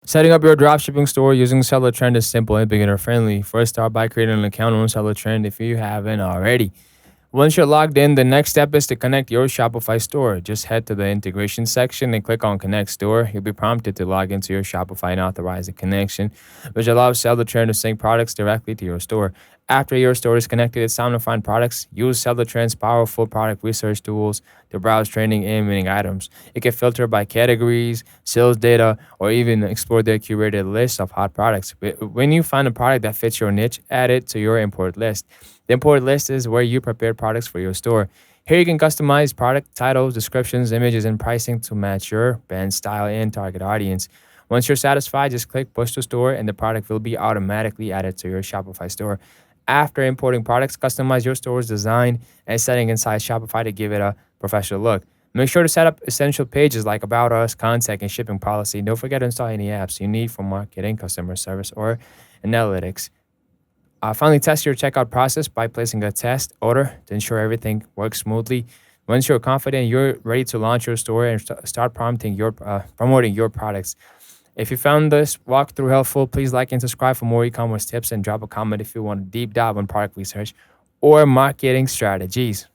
Setting up your dropshipping store using Seller Trend is simple and beginner friendly. First, start by creating an account on Seller Trend if you haven't already. Once you're logged in, the next step is to connect your Shopify store. Just head to the integration section and click on Connect Store. You'll be prompted to log into your Shopify and authorize a connection, which allows Seller Trend to sync products directly to your store. After your store is connected, it's time to find products. Use Seller Trend's powerful product research tools to browse trending and winning items. You can filter by categories, sales data, or even explore their curated list of hot products. When you find a product that fits your niche, add it to your import list. The import list is where you prepare products for your store. Here you can customize product titles, descriptions, images, and pricing to match your brand style and target audience. Once you're satisfied, just click push to store and the product will be automatically added to your Shopify store. After importing products, customize your store's design and setting inside Shopify to give it a professional look. Make sure to set up essential pages like About Us, Contact, and Shipping Policy. Don't forget to install any apps you need for marketing, customer service, or analytics. Finally, test your checkout process by placing a test order to ensure everything works smoothly. Once you're confident, you're ready to launch your store and start promoting your products. If you found this walkthrough helpful, please like and subscribe for more e-commerce tips and drop a comment if you want a deep dive on product research or marketing strategies.